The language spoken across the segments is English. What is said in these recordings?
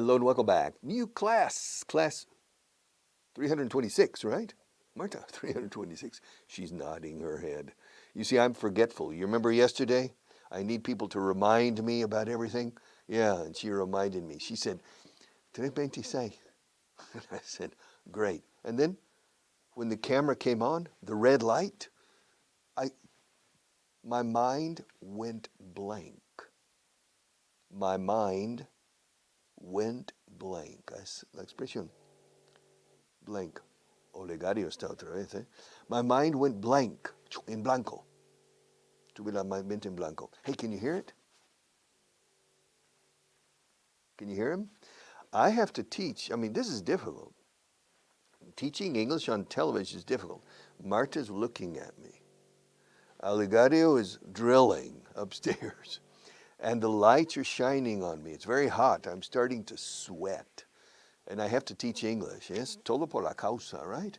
Hello and welcome back. New class 326, right? Marta, 326. She's nodding her head. You see, I'm forgetful. You remember yesterday? I need people to remind me about everything. Yeah, and she reminded me. She said, 326. And I said, great. And then when the camera came on, the red light, my mind went blank. My mind went blank. La expresión blank. Olegario está otra vez, eh? My mind went blank, en blanco. Tuve la mente en blanco. Hey, can you hear it? Can you hear him? I have to teach. I mean, this is difficult. Teaching English on television is difficult. Marta's looking at me. Olegario is drilling upstairs. And the lights are shining on me. It's very hot. I'm starting to sweat. And I have to teach English. Yes, todo por la causa, right?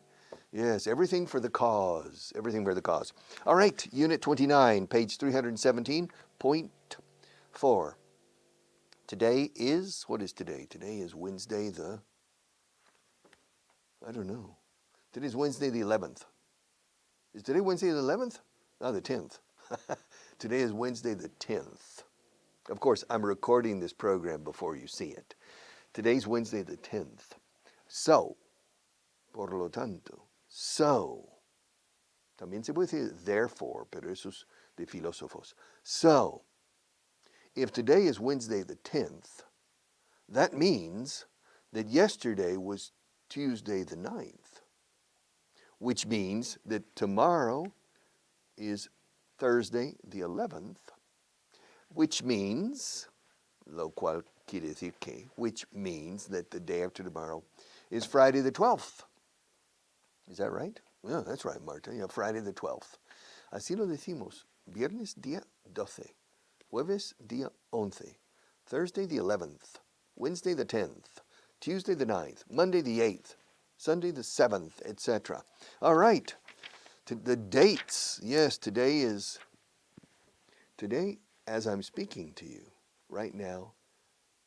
Yes, everything for the cause. Everything for the cause. All right, Unit 29, page 317.4. Today is, what is today? Today is Wednesday I don't know. Today's Wednesday the 11th. Is today Wednesday the 11th? No, the 10th. Today is Wednesday the 10th. Of course, I'm recording this program before you see it. Today's Wednesday the 10th. So, por lo tanto, so. También se puede decir therefore, pero eso es de filósofos. So, if today is Wednesday the 10th, that means that yesterday was Tuesday the 9th, which means that tomorrow is Thursday the 11th, which means, lo cual quiere decir que, which means that the day after tomorrow is Friday the 12th. Is that right? Yeah, that's right, Marta. Yeah, Friday the 12th. Así lo decimos. Viernes día 12. Jueves día 11. Thursday the 11th. Wednesday the 10th. Tuesday the 9th. Monday the 8th. Sunday the 7th, etc. All right. The dates. Yes, today, as I'm speaking to you right now,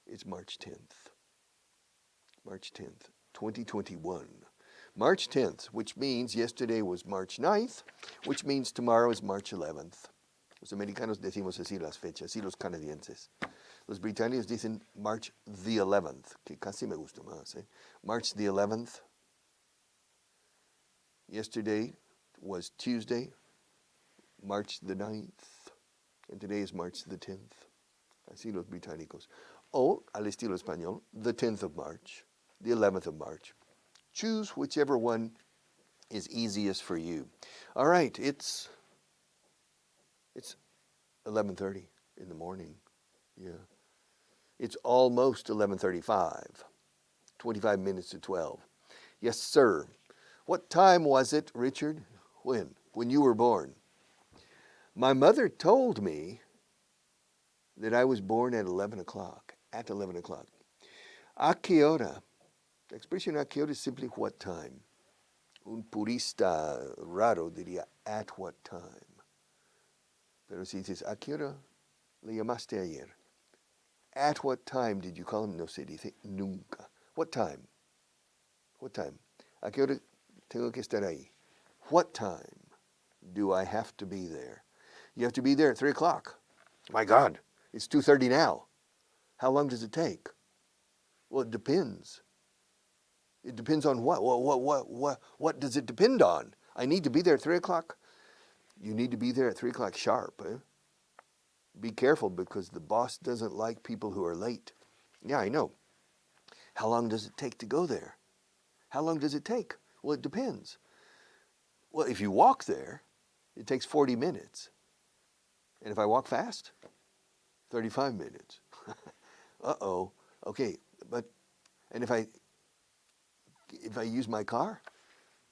it's March 10th. March 10th, 2021. March 10th, which means yesterday was March 9th, which means tomorrow is March 11th. Los americanos decimos así las fechas, así los canadienses. Los británicos dicen March the 11th, que casi me gusta más. March the 11th. Yesterday was Tuesday, March the 9th, and today is March the 10th. Así los británicos. O, al estilo español, the 10th of March, the 11th of March. Choose whichever one is easiest for you. All right, it's 11:30 in the morning. Yeah. It's almost 11:35. 25 minutes to 12. Yes, sir. What time was it, Richard? When? When you were born? My mother told me that I was born at 11 o'clock. At 11 o'clock. ¿A qué hora? La expresión a qué hora es simply what time. Un purista raro diría at what time. Pero si dices, ¿a qué hora le llamaste ayer? At what time did you call him? No se dice nunca. What time? What time? ¿A qué hora tengo que estar ahí? What time do I have to be there? You have to be there at 3 o'clock. My God, it's 2:30 now. How long does it take? Well, it depends. It depends on what? What does it depend on? I need to be there at 3 o'clock. You need to be there at 3 o'clock sharp. Eh? Be careful because the boss doesn't like people who are late. Yeah, I know. How long does it take to go there? How long does it take? Well, it depends. Well, if you walk there, it takes 40 minutes. And if I walk fast, 35 minutes. Uh-oh. Okay, and if I use my car,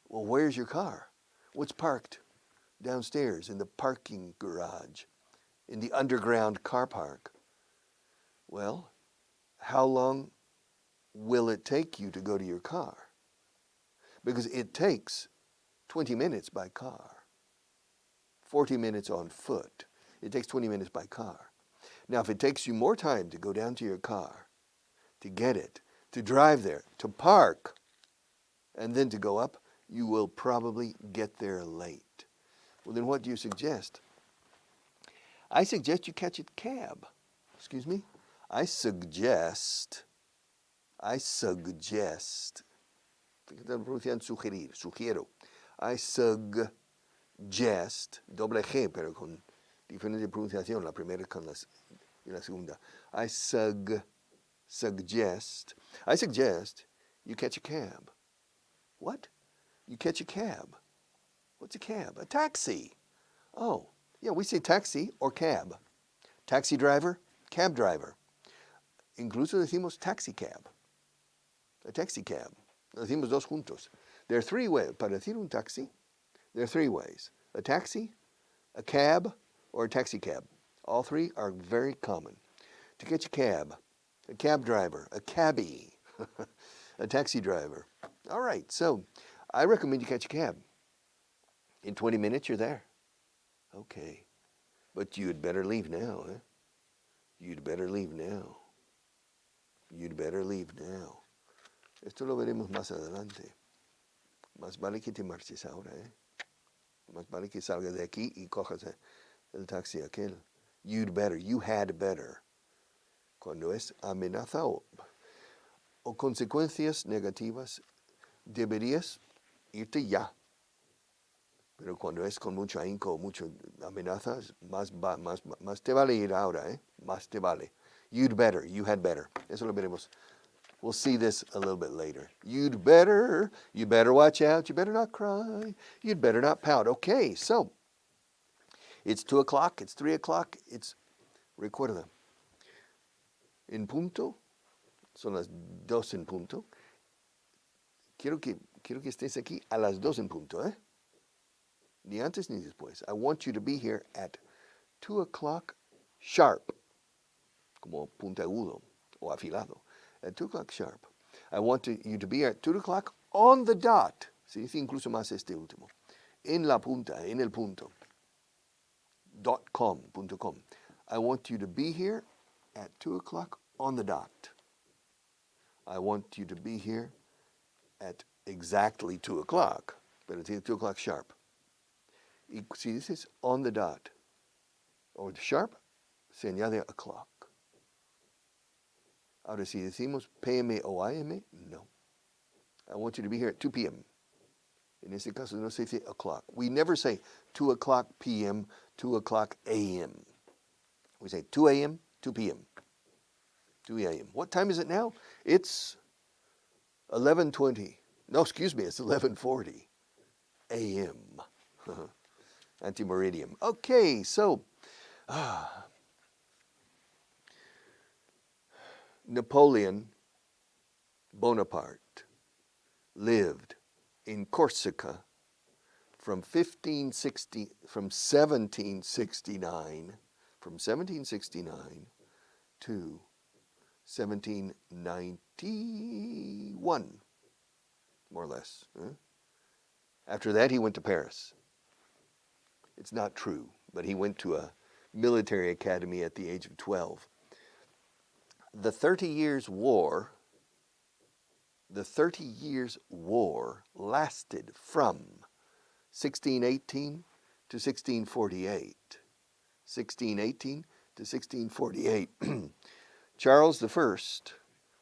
well, where's your car? Well, it's parked downstairs in the parking garage, in the underground car park. Well, how long will it take you to go to your car? Because it takes 20 minutes by car, 40 minutes on foot. It takes 20 minutes by car. Now, if it takes you more time to go down to your car, to get it, to drive there, to park, and then to go up, you will probably get there late. Well, then what do you suggest? I suggest you catch a cab. Excuse me? I suggest, pronuncian sugerir, sugiero. I suggest, doble G, pero con diferente pronunciación, la primera con y la segunda. I suggest you catch a cab. What? You catch a cab. What's a cab? A taxi. Oh, yeah, we say taxi or cab. Taxi driver, cab driver. Incluso decimos taxi cab. A taxi cab. Lo decimos dos juntos. There are three ways. Para decir un taxi, there are three ways. A taxi, a cab, or a taxi cab. All three are very common. To catch a cab driver, a cabbie, a taxi driver. All right, so I recommend you catch a cab. In 20 minutes, you're there. Okay, but you'd better leave now, eh? You'd better leave now. You'd better leave now. Esto lo veremos más adelante. Más vale que te marches ahora, eh? Más vale que salgas de aquí y cojas el taxi aquel. You'd better, you had better. Cuando es amenaza o consecuencias negativas, deberías irte ya. Pero cuando es con mucho ahínco, mucho amenazas, más te vale ir ahora, ¿eh? Más te vale. You'd better, you had better. Eso lo veremos. We'll see this a little bit later. You better watch out, you better not cry, you'd better not pout. Okay, so it's 2 o'clock, it's 3 o'clock, recuerda, en punto, son las 2 en punto. Quiero que estés aquí a las 2 en punto, ¿eh? Ni antes ni después. I want you to be here at 2 o'clock sharp, como puntiagudo o afilado. At 2 o'clock sharp. I want you to be here at 2 o'clock on the dot. Se dice incluso más este último. En la punta, en el punto. .com. I want you to be here at 2 o'clock on the dot. I want you to be here at exactly 2 o'clock. Pero tiene 2 o'clock sharp. Y si dices on the dot or the sharp, se añade o'clock. Ahora, si decimos PM o AM, no. I want you to be here at 2 p.m. En este caso no se dice o'clock. We never say 2 o'clock p.m., 2 o'clock a.m. We say 2 a.m., 2 p.m. 2 a.m. What time is it now? It's 11:20. No, excuse me, it's 11:40 a.m. Antimeridium. Okay, so Napoleon Bonaparte lived in Corsica from 1769 to 1791, more or less. After that, he went to Paris. It's not true, but he went to a military academy at the age of 12. The 30 Years' War lasted from 1618 to 1648. 1618 to 1648. Charles I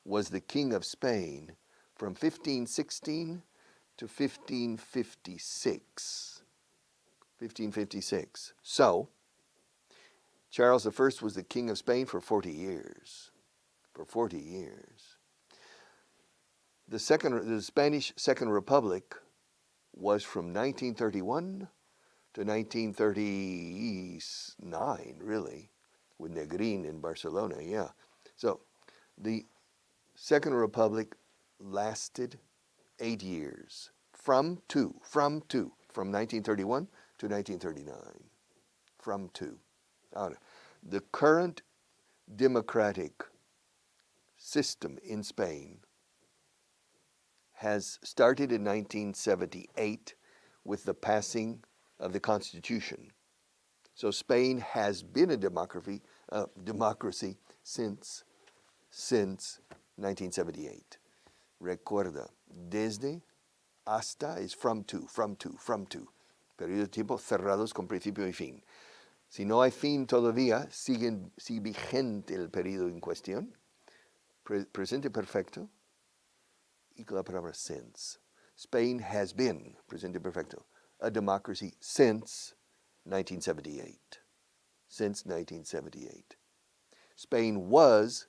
was the King of Spain from 1516 to 1556. 1556. So, Charles I was the King of Spain for 40 years. For 40 years. The Spanish Second Republic was from 1931 to 1939, really, with Negrín in Barcelona, yeah. So, the Second Republic lasted 8 years, from 1931 to 1939, from 2. The current democratic system in Spain has started in 1978 with the passing of the Constitution. So Spain has been a democracy since 1978. Recuerda, desde, hasta es from to, from to, from to. Periodo de tiempo cerrados con principio y fin. Si no hay fin todavía, sigue vigente el periodo en cuestión. Presente perfecto y con la palabra since. Spain has been, presente perfecto, a democracy since 1978. Since 1978. Spain was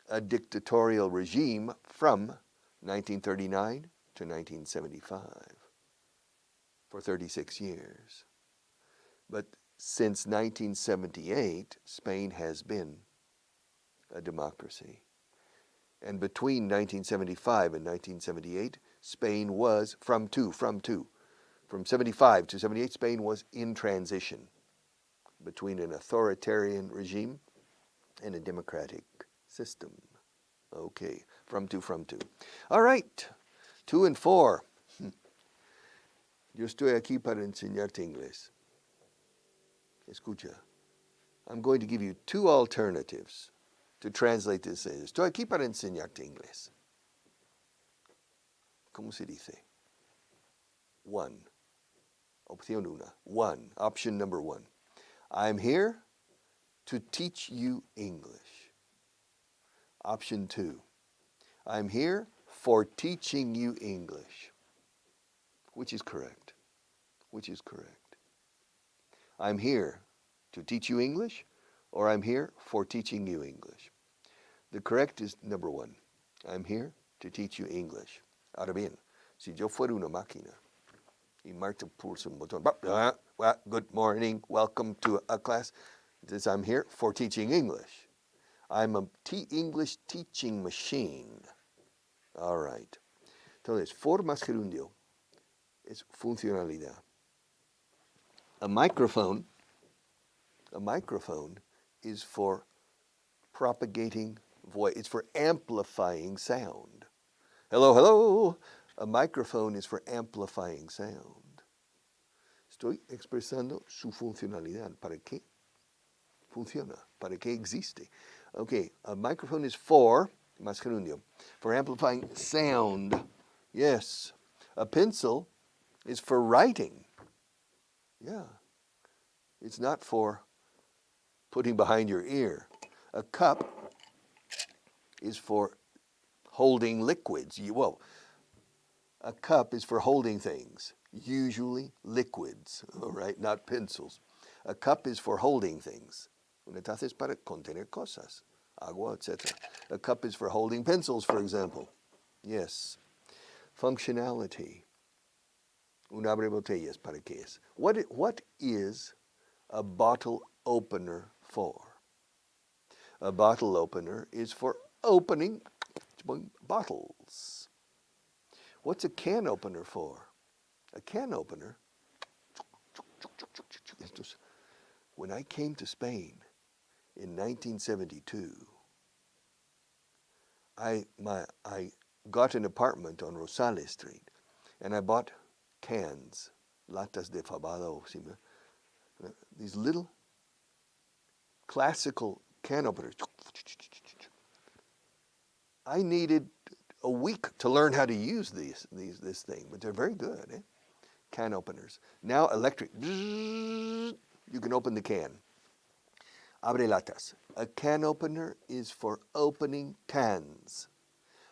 a dictatorial regime from 1939 to 1975 for 36 years. But since 1978, Spain has been a democracy. And between 1975 and 1978, Spain was from 75 to 78, Spain was in transition between an authoritarian regime and a democratic system. Okay, from to. All right, 2 and 4. Yo estoy aquí para enseñarte inglés. Escucha. I'm going to give you 2 alternatives to translate this. Estoy aquí para enseñarte inglés. ¿Cómo se dice? 1. Opción 1. 1. Option number 1. I'm here to teach you English. Option 2. I'm here for teaching you English. Which is correct? Which is correct? I'm here to teach you English, or I'm here for teaching you English. The correct is number 1. I'm here to teach you English. Ahora bien, si yo fuera una máquina y Marta pulsa un botón, good morning, welcome to a class, it says I'm here for teaching English. I'm a English teaching machine. All right. Entonces, for más gerundio es funcionalidad. A microphone is for propagating voice. It's for amplifying sound. Hello, hello. A microphone is for amplifying sound. Estoy expresando su funcionalidad. ¿Para qué funciona? ¿Para qué existe? Okay, a microphone is for, más gerundio, for amplifying sound. Yes. A pencil is for writing. Yeah. It's not for putting behind your ear. A cup is for holding liquids. A cup is for holding things, usually liquids, all right, not pencils. A cup is for holding things. Una taza es para contener cosas, agua, etc. A cup is for holding pencils, for example. Yes. Functionality. Un abrebotellas, ¿para qué es? What is a bottle opener for? A bottle opener is for opening bottles. What's a can opener for? A can opener, when I came to Spain in 1972, I got an apartment on Rosales Street, and I bought cans, latas de fabado, these little classical can openers. I needed a week to learn how to use this thing, but they're very good, eh? Can openers. Now electric, you can open the can. Abre latas. A can opener is for opening cans.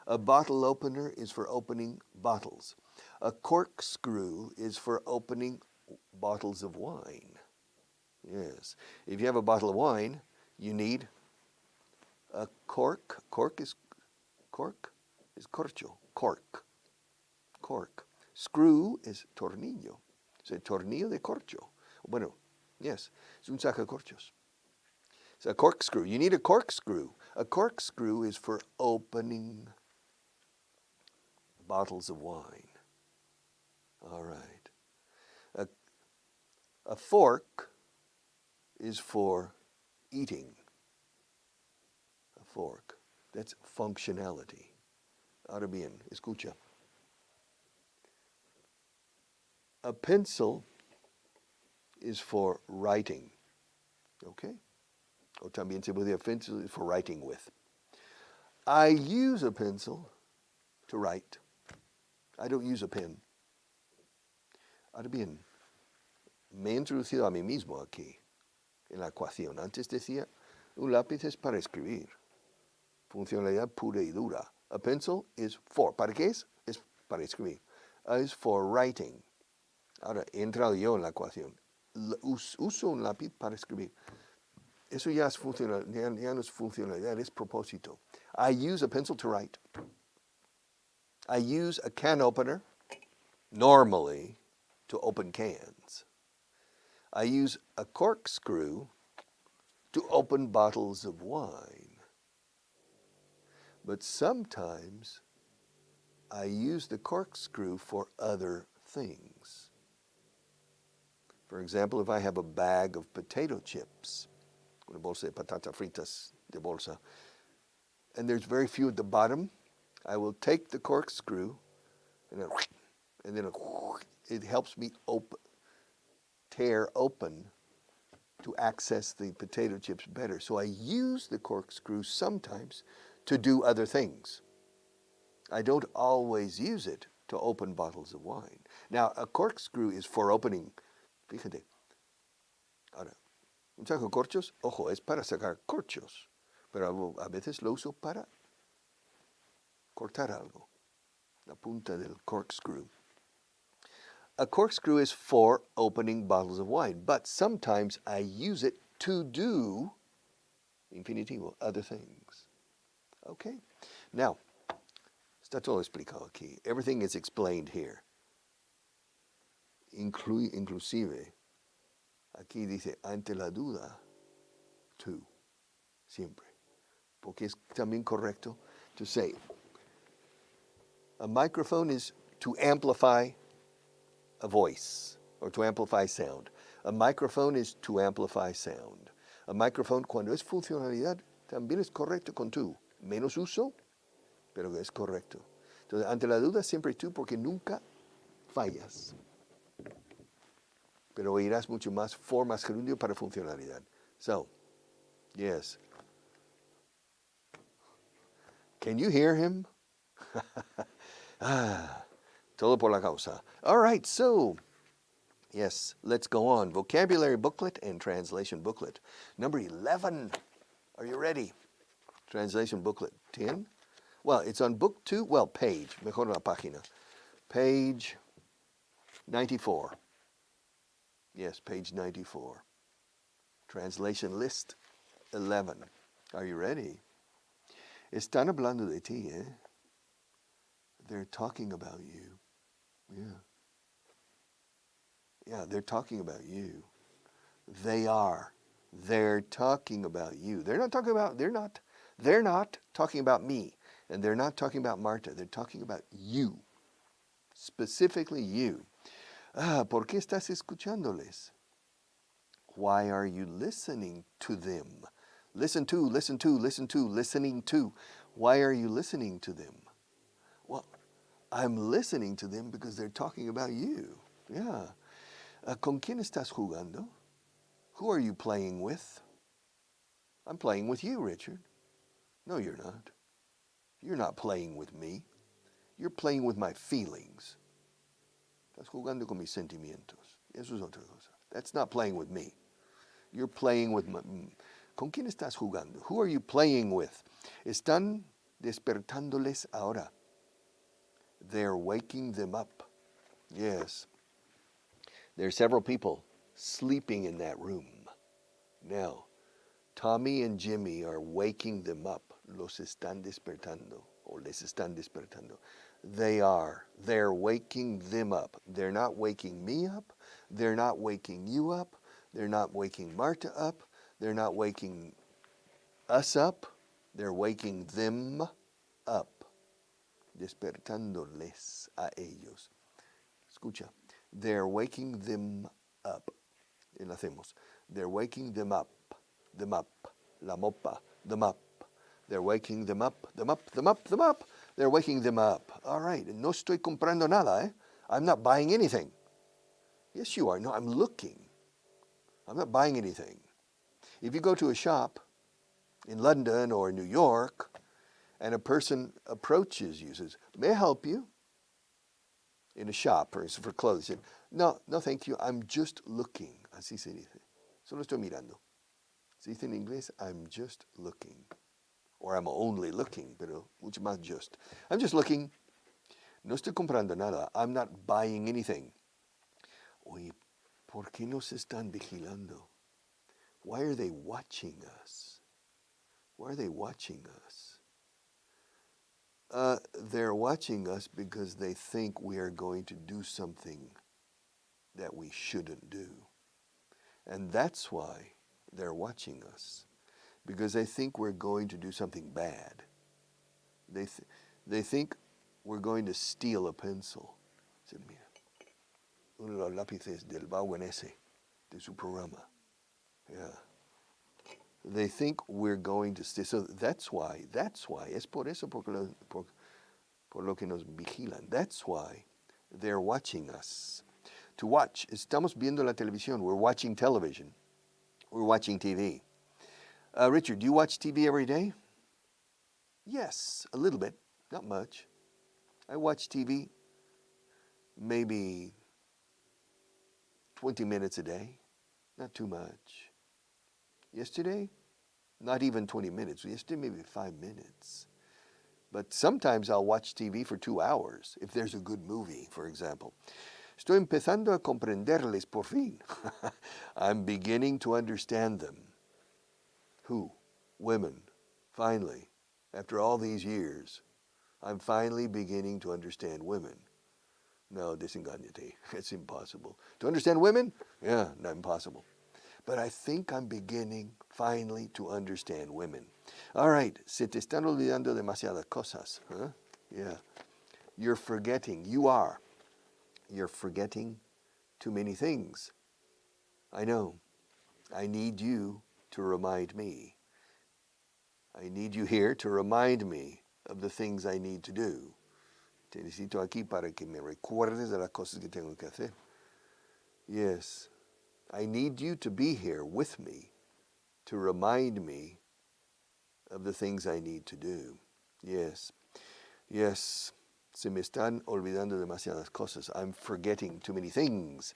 A bottle opener is for opening bottles. A corkscrew is for opening bottles of wine. Yes. If you have a bottle of wine, you need a cork. Cork is corcho. Cork. Screw is tornillo. Es el tornillo de corcho. Bueno, yes, es un sacacorchos. It's a corkscrew. You need a corkscrew. A corkscrew is for opening bottles of wine. All right. A fork is for eating. A fork. That's functionality. Ahora bien, escucha. A pencil is for writing. Okay? O también se puede decir pencil is for writing with. I use a pencil to write. I don't use a pen. Ahora bien, me he introducido a mí mismo aquí, en la ecuación. Antes decía, un lápiz es para escribir. Funcionalidad pura y dura. A pencil is for. ¿Para qué es? Es para escribir. Is for writing. Ahora, he entrado yo en la ecuación. Uso un lápiz para escribir. Eso ya, ya no es funcionalidad, es propósito. I use a pencil to write. I use a can opener, normally, to open cans. I use a corkscrew to open bottles of wine. But sometimes I use the corkscrew for other things. For example, if I have a bag of potato chips, una bolsa de patatas fritas de bolsa, and there's very few at the bottom, I will take the corkscrew and then it helps me tear open to access the potato chips better. So I use the corkscrew sometimes to do other things. I don't always use it to open bottles of wine. Now, a corkscrew is for opening. Fíjate. Ahora, un saco de corchos, ojo, es para sacar corchos, pero a veces lo uso para cortar algo. La punta del corkscrew. A corkscrew is for opening bottles of wine, but sometimes I use it to do, infinitivo, other things. Okay? Now, está todo explicado aquí. Everything is explained here. Inclusive, aquí dice, ante la duda, tú, siempre. Porque es también correcto to say, a microphone is to amplify a voice or to amplify sound. A microphone is to amplify sound. A microphone, cuando es funcionalidad, también es correcto con tú. Menos uso, pero es correcto. Entonces, ante la duda, siempre tú, porque nunca fallas. Pero oirás mucho más formas gerundio para funcionalidad. So, yes. Can you hear him? Todo por la causa. All right, so, yes, let's go on. Vocabulary booklet and translation booklet. Number 11. Are you ready? Translation booklet 10. Well, it's on book 2. Well, page. Mejor la página. Page 94. Yes, page 94. Translation list 11. Are you ready? Están hablando de ti, eh? They're talking about you. Yeah. Yeah, they're talking about you. They are. They're talking about you. They're not talking about me. And they're not talking about Marta. They're talking about you. Specifically you. ¿Por qué estás escuchándoles? Why are you listening to them? Listen to, listening to. Why are you listening to them? Well, I'm listening to them because they're talking about you. Yeah. ¿Con quién estás jugando? Who are you playing with? I'm playing with you, Richard. No, you're not. You're not playing with me. You're playing with my feelings. Estás jugando con mis sentimientos. Eso es otra cosa. That's not playing with me. You're playing with my... ¿Con quién estás jugando? Who are you playing with? Están despertándoles ahora. They're waking them up. Yes. There are several people sleeping in that room. Now, Tommy and Jimmy are waking them up. Los están despertando. O les están despertando. They're waking them up. They're not waking me up. They're not waking you up. They're not waking Marta up. They're not waking us up. They're waking them up. Despertándoles a ellos. Escucha. They're waking them up. Y lo hacemos. They're waking them up. Them up. La mopa. Them up. They're waking them up. Them up. Them up. Them up. They're waking them up. All right. No estoy comprando nada, eh? I'm not buying anything. Yes, you are. No, I'm looking. I'm not buying anything. If you go to a shop in London or New York and a person approaches you, says, may I help you? In a shop or for clothes. Said, no, thank you, I'm just looking. Así se dice. Solo estoy mirando. Se dice en inglés, I'm just looking. Or I'm only looking, pero mucho más just. I'm just looking. No estoy comprando nada. I'm not buying anything. Oye, ¿por qué nos están vigilando? Why are they watching us? Why are they watching us? They're watching us because they think we are going to do something that we shouldn't do. And that's why they're watching us, because they think we're going to do something bad. They think we're going to steal a pencil. Dicen, mira, uno de los lápices del vago en ese, de su programa. Yeah. They think we're going to steal. So that's why, es por eso por lo que nos vigilan. That's why they're watching us. To watch, estamos viendo la televisión. We're watching television. We're watching TV. Richard, do you watch TV every day? Yes, a little bit, not much. I watch TV maybe 20 minutes a day, not too much. Yesterday, not even 20 minutes. Yesterday, maybe 5 minutes. But sometimes I'll watch TV for 2 hours, if there's a good movie, for example. Estoy empezando a comprenderles por fin. I'm beginning to understand them. Who? Women. Finally, after all these years, I'm finally beginning to understand women. No, desengáñate. It's impossible. To understand women? Yeah, not impossible. But I think I'm beginning finally to understand women. All right, se te están olvidando demasiadas cosas. Huh? Yeah. You're forgetting. You're forgetting too many things. I know. I need you to remind me. I need you here to remind me of the things I need to do. Te necesito aquí para que me recuerdes de las cosas que tengo que hacer. Yes. I need you to be here with me to remind me of the things I need to do. Yes. Yes. Se me están olvidando demasiadas cosas. I'm forgetting too many things.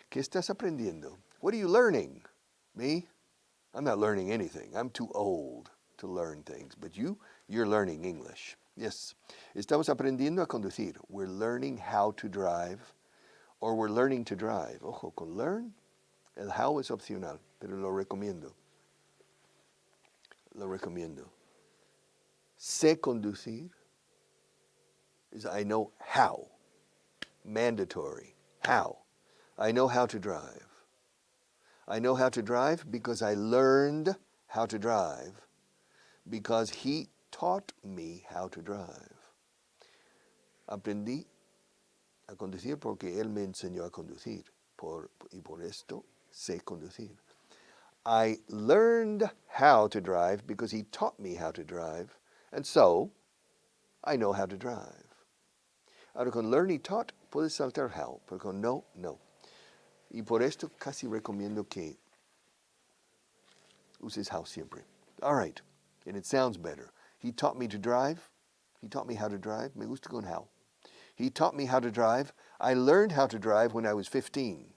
¿Qué estás aprendiendo? What are you learning? Me? I'm not learning anything. I'm too old to learn things. But you're learning English. Yes. Estamos aprendiendo a conducir. We're learning how to drive, or we're learning to drive. Ojo, con learn, el how es opcional, pero lo recomiendo. Lo recomiendo. Sé conducir is I know how. Mandatory. How. I know how to drive. I know how to drive because I learned how to drive because he taught me how to drive. Aprendí a conducir porque él me enseñó a conducir. Y por esto sé conducir. I learned how to drive because he taught me how to drive, and so I know how to drive. Ahora con learn y taught puedes saltar how, pero con no. Y por esto casi recomiendo que uses how siempre. All right, and it sounds better. He taught me to drive. He taught me how to drive. Me gusta con how. He taught me how to drive. I learned how to drive when I was 15.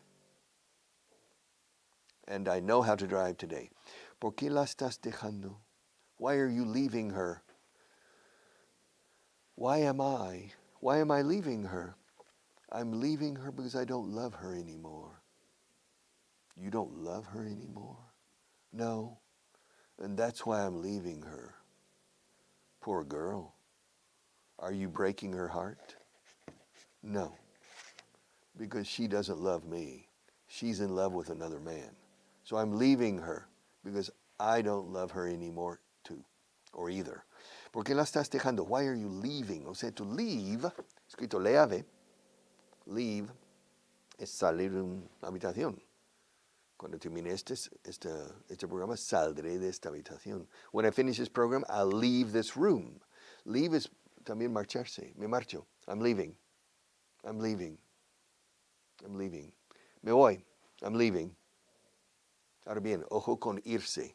And I know how to drive today. ¿Por qué la estás dejando? Why are you leaving her? Why am I leaving her? I'm leaving her because I don't love her anymore. You don't love her anymore? No. And that's why I'm leaving her. Poor girl. Are you breaking her heart? No. Because she doesn't love me. She's in love with another man. So I'm leaving her because I don't love her anymore too, or either. ¿Por qué la estás dejando? Why are you leaving? O sea, to leave, escrito leave, leave, es salir de una habitación. Cuando termine este programa, saldré de esta habitación. When I finish this program, I'll leave this room. Leave es también marcharse. Me marcho. I'm leaving. I'm leaving. I'm leaving. Me voy. I'm leaving. Ahora bien, ojo con irse.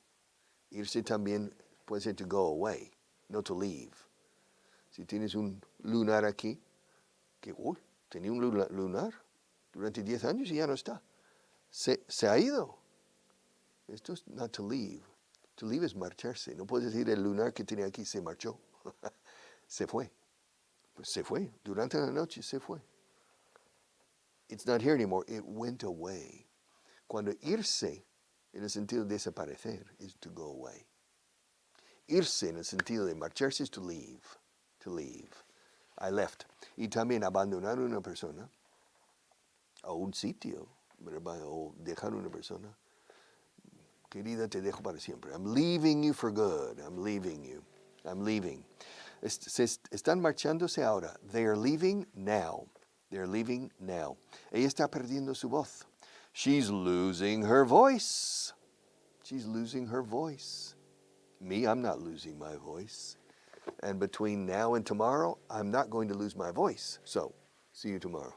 Irse también puede ser to go away, no to leave. Si tienes un lunar aquí, que uy, tenía un lunar durante 10 años y ya no está. Se ha ido. Esto es not to leave. To leave es marcharse. No puedes decir el lunar que tenía aquí se marchó. Se fue. Pues se fue. Durante la noche se fue. It's not here anymore. It went away. Cuando irse, en el sentido de desaparecer, is to go away. Irse en el sentido de marcharse es to leave. To leave. I left. Y también abandonar a una persona a un sitio, ¿verdad? O dejar a una persona. Querida, te dejo para siempre. I'm leaving you for good. I'm leaving you. I'm leaving. Están marchándose ahora. They are leaving now. They're leaving now. Ella está perdiendo su voz. She's losing her voice. She's losing her voice. Me, I'm not losing my voice. And between now and tomorrow, I'm not going to lose my voice. So, see you tomorrow.